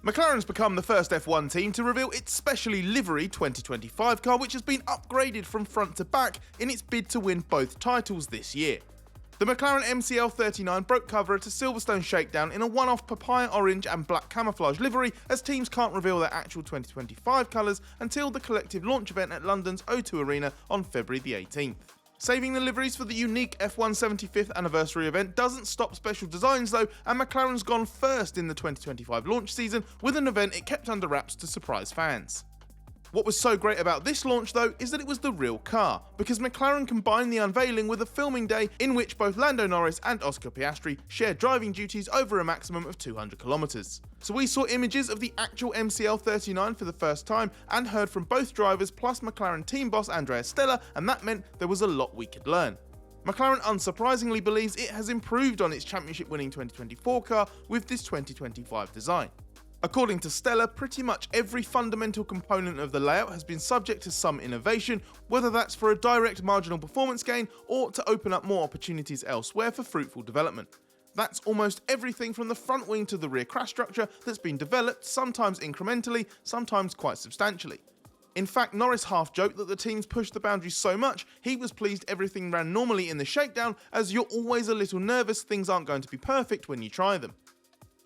McLaren's become the first F1 team to reveal its specially livery 2025 car, which has been upgraded from front to back in its bid to win both titles this year. The McLaren MCL39 broke cover at a Silverstone shakedown in a one-off papaya orange and black camouflage livery, as teams can't reveal their actual 2025 colours until the collective launch event at London's O2 Arena on February the 18th. Saving the liveries for the unique F1 75th anniversary event doesn't stop special designs though, and McLaren's gone first in the 2025 launch season with an event it kept under wraps to surprise fans. What was so great about this launch though is that it was the real car, because McLaren combined the unveiling with a filming day in which both Lando Norris and Oscar Piastri shared driving duties over a maximum of 200 kilometers. So we saw images of the actual MCL39 for the first time and heard from both drivers plus McLaren team boss Andrea Stella, and that meant there was a lot we could learn. McLaren unsurprisingly believes it has improved on its championship winning 2024 car with this 2025 design. According to Stella, pretty much every fundamental component of the layout has been subject to some innovation, whether that's for a direct marginal performance gain or to open up more opportunities elsewhere for fruitful development. That's almost everything from the front wing to the rear crash structure that's been developed, sometimes incrementally, sometimes quite substantially. In fact, Norris half joked that the teams pushed the boundaries so much he was pleased everything ran normally in the shakedown, as you're always a little nervous things aren't going to be perfect when you try them.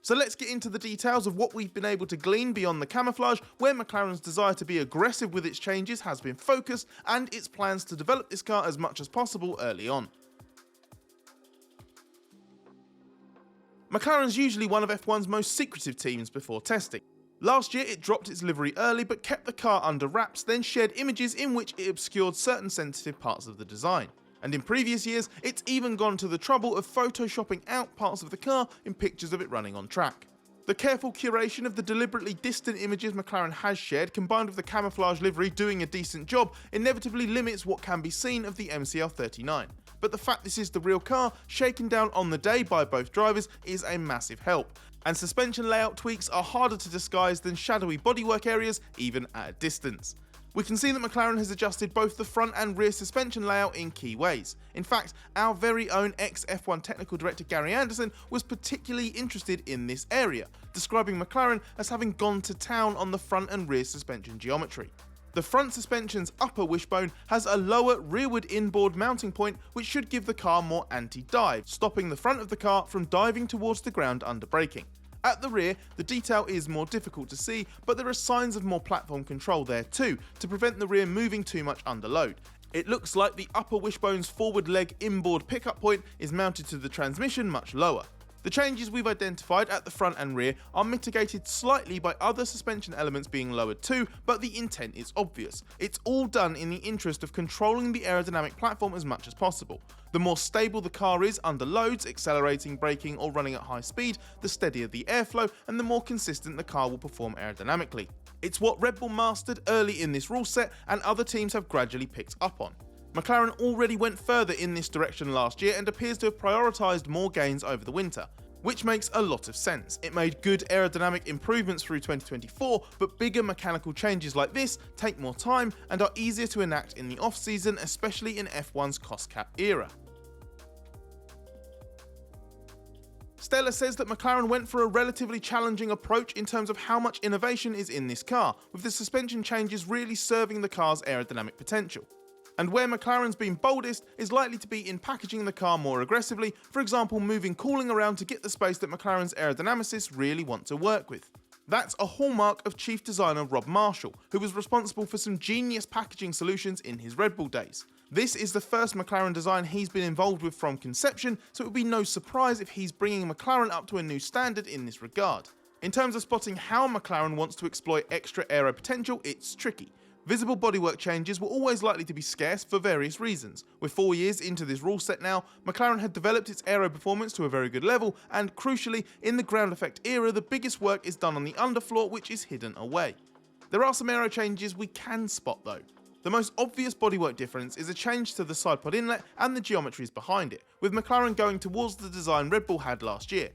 So let's get into the details of what we've been able to glean beyond the camouflage, where McLaren's desire to be aggressive with its changes has been focused, and its plans to develop this car as much as possible early on. McLaren's usually one of F1's most secretive teams before testing. Last year it dropped its livery early but kept the car under wraps, then shared images in which it obscured certain sensitive parts of the design. And in previous years, it's even gone to the trouble of photoshopping out parts of the car in pictures of it running on track. The careful curation of the deliberately distant images McLaren has shared, combined with the camouflage livery doing a decent job, inevitably limits what can be seen of the MCL39. But the fact this is the real car, shaken down on the day by both drivers, is a massive help. And suspension layout tweaks are harder to disguise than shadowy bodywork areas, even at a distance. We can see that McLaren has adjusted both the front and rear suspension layout in key ways. In fact, our very own ex-F1 technical director Gary Anderson was particularly interested in this area, describing McLaren as having gone to town on the front and rear suspension geometry. The front suspension's upper wishbone has a lower rearward inboard mounting point, which should give the car more anti-dive, stopping the front of the car from diving towards the ground under braking. At the rear, the detail is more difficult to see, but there are signs of more platform control there too, to prevent the rear moving too much under load. It looks like the upper wishbone's forward leg inboard pickup point is mounted to the transmission much lower. The changes we've identified at the front and rear are mitigated slightly by other suspension elements being lowered too, but the intent is obvious. It's all done in the interest of controlling the aerodynamic platform as much as possible. The more stable the car is under loads, accelerating, braking or running at high speed, the steadier the airflow and the more consistent the car will perform aerodynamically. It's what Red Bull mastered early in this rule set and other teams have gradually picked up on. McLaren already went further in this direction last year and appears to have prioritised more gains over the winter, which makes a lot of sense. It made good aerodynamic improvements through 2024, but bigger mechanical changes like this take more time and are easier to enact in the off-season, especially in F1's cost cap era. Stella says that McLaren went for a relatively challenging approach in terms of how much innovation is in this car, with the suspension changes really serving the car's aerodynamic potential. And where McLaren's been boldest is likely to be in packaging the car more aggressively, for example moving cooling around to get the space that McLaren's aerodynamicists really want to work with. That's a hallmark of chief designer Rob Marshall, who was responsible for some genius packaging solutions in his Red Bull days. This is the first McLaren design he's been involved with from conception, so it would be no surprise if he's bringing McLaren up to a new standard in this regard. In terms of spotting how McLaren wants to exploit extra aero potential, it's tricky. Visible bodywork changes were always likely to be scarce for various reasons. With 4 years into this rule set now, McLaren had developed its aero performance to a very good level, and crucially, in the ground effect era, the biggest work is done on the underfloor, which is hidden away. There are some aero changes we can spot though. The most obvious bodywork difference is a change to the side pod inlet and the geometries behind it, with McLaren going towards the design Red Bull had last year.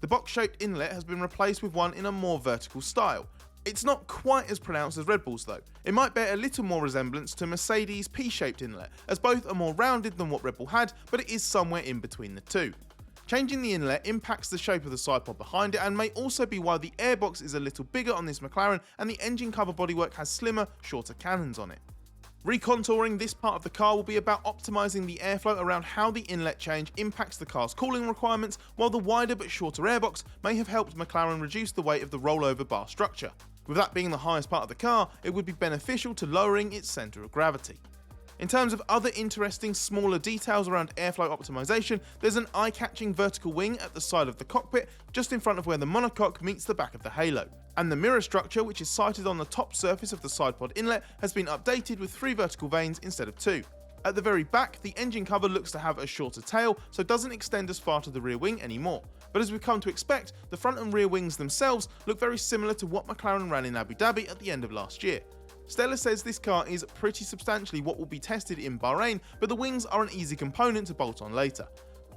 The box-shaped inlet has been replaced with one in a more vertical style. It's not quite as pronounced as Red Bull's though. It might bear a little more resemblance to Mercedes' P-shaped inlet, as both are more rounded than what Red Bull had, but it is somewhere in between the two. Changing the inlet impacts the shape of the sidepod behind it and may also be why the airbox is a little bigger on this McLaren and the engine cover bodywork has slimmer, shorter cannons on it. Recontouring this part of the car will be about optimising the airflow around how the inlet change impacts the car's cooling requirements, while the wider but shorter airbox may have helped McLaren reduce the weight of the rollover bar structure. With that being the highest part of the car, it would be beneficial to lowering its centre of gravity. In terms of other interesting smaller details around airflow optimisation, there's an eye-catching vertical wing at the side of the cockpit, just in front of where the monocoque meets the back of the halo. And the mirror structure, which is sited on the top surface of the sidepod inlet, has been updated with 3 vertical vanes instead of 2. At the very back, the engine cover looks to have a shorter tail, so doesn't extend as far to the rear wing anymore. But as we've come to expect, the front and rear wings themselves look very similar to what McLaren ran in Abu Dhabi at the end of last year. Stella says this car is pretty substantially what will be tested in Bahrain, but the wings are an easy component to bolt on later.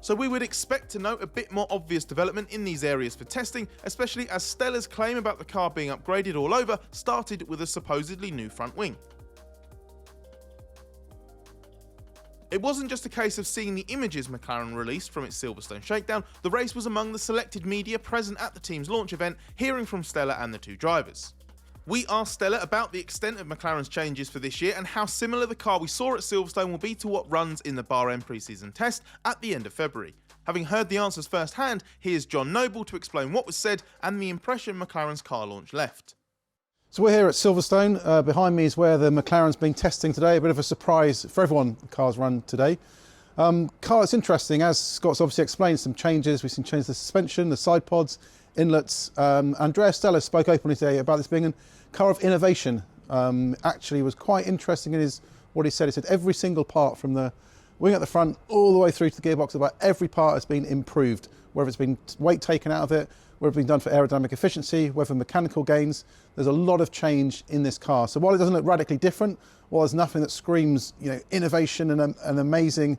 So we would expect to note a bit more obvious development in these areas for testing, especially as Stella's claim about the car being upgraded all over started with a supposedly new front wing. It wasn't just a case of seeing the images McLaren released from its Silverstone shakedown, the race was among the selected media present at the team's launch event, hearing from Stella and the 2 drivers. We asked Stella about the extent of McLaren's changes for this year and how similar the car we saw at Silverstone will be to what runs in the Bahrain pre-season test at the end of February. Having heard the answers firsthand, here's John Noble to explain what was said and the impression McLaren's car launch left. So we're here at Silverstone. Behind me is where the McLaren's been testing today. A bit of a surprise for everyone the car's run today. Car is interesting, as Scott's obviously explained some changes. We've seen changes to the suspension, the side pods, inlets. Andrea Stella spoke openly today about this being a car of innovation. Actually was quite interesting in what he said. He said every single part from the wing at the front all the way through to the gearbox, about every part has been improved, whether it's been weight taken out of it, whether it's been done for aerodynamic efficiency, whether mechanical gains. There's a lot of change in this car. So while it doesn't look radically different, while there's nothing that screams, innovation and an amazing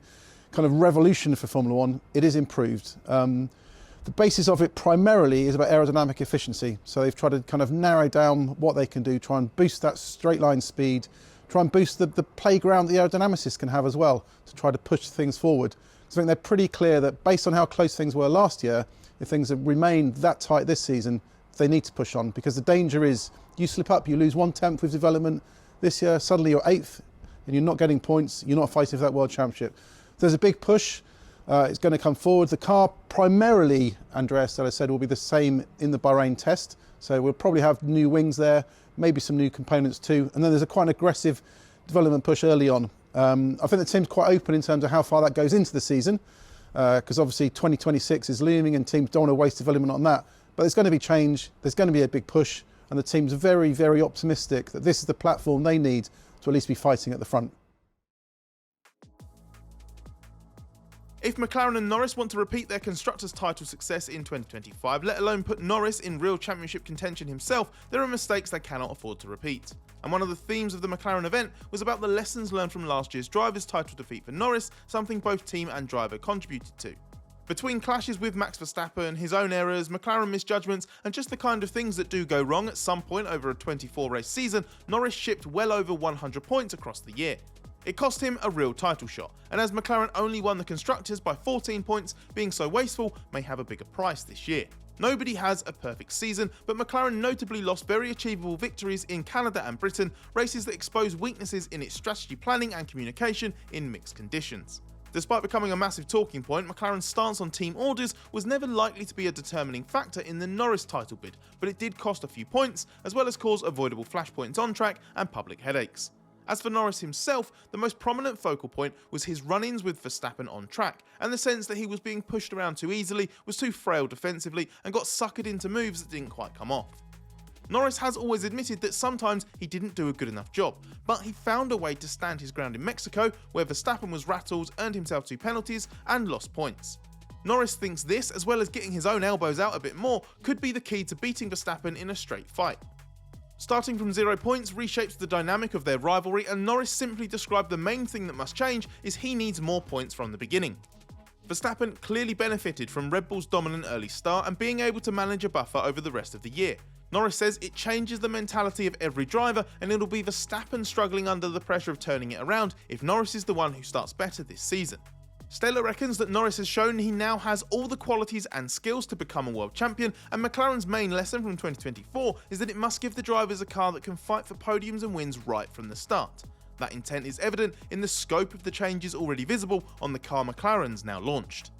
kind of revolution for Formula One, it is improved. The basis of it primarily is about aerodynamic efficiency. So they've tried to kind of narrow down what they can do, try and boost that straight line speed, try and boost the playground the aerodynamicists can have as well, to try to push things forward. So I think they're pretty clear that based on how close things were last year, if things have remained that tight this season, they need to push on, because the danger is you slip up, you lose 1/10 with development this year, suddenly you're 8th and you're not getting points, you're not fighting for that world championship. There's a big push. It's going to come forward. The car primarily, Andrea Stella said, will be the same in the Bahrain test. So we'll probably have new wings there, maybe some new components too. And then there's a quite an aggressive development push early on. I think the team's quite open in terms of how far that goes into the season, because obviously 2026 is looming and teams don't want to waste development on that. But there's going to be change, there's going to be a big push, and the team's very, very optimistic that this is the platform they need to at least be fighting at the front. If McLaren and Norris want to repeat their constructors' title success in 2025, let alone put Norris in real championship contention himself, there are mistakes they cannot afford to repeat. And one of the themes of the McLaren event was about the lessons learned from last year's drivers' title defeat for Norris, something both team and driver contributed to. Between clashes with Max Verstappen, his own errors, McLaren misjudgments, and just the kind of things that do go wrong at some point over a 24-race season, Norris shipped well over 100 points across the year. It cost him a real title shot, and as McLaren only won the constructors by 14 points, being so wasteful may have a bigger price this year. Nobody has a perfect season, but McLaren notably lost very achievable victories in Canada and Britain, races that expose weaknesses in its strategy planning and communication in mixed conditions. Despite becoming a massive talking point, McLaren's stance on team orders was never likely to be a determining factor in the Norris title bid, but it did cost a few points, as well as cause avoidable flashpoints on track and public headaches. As for Norris himself, the most prominent focal point was his run-ins with Verstappen on track, and the sense that he was being pushed around too easily, was too frail defensively, and got suckered into moves that didn't quite come off. Norris has always admitted that sometimes he didn't do a good enough job, but he found a way to stand his ground in Mexico, where Verstappen was rattled, earned himself 2 penalties, and lost points. Norris thinks this, as well as getting his own elbows out a bit more, could be the key to beating Verstappen in a straight fight. Starting from 0 points reshapes the dynamic of their rivalry, and Norris simply described the main thing that must change is he needs more points from the beginning. Verstappen clearly benefited from Red Bull's dominant early start and being able to manage a buffer over the rest of the year. Norris says it changes the mentality of every driver, and it'll be Verstappen struggling under the pressure of turning it around if Norris is the one who starts better this season. Stella reckons that Norris has shown he now has all the qualities and skills to become a world champion, and McLaren's main lesson from 2024 is that it must give the drivers a car that can fight for podiums and wins right from the start. That intent is evident in the scope of the changes already visible on the car McLaren's now launched.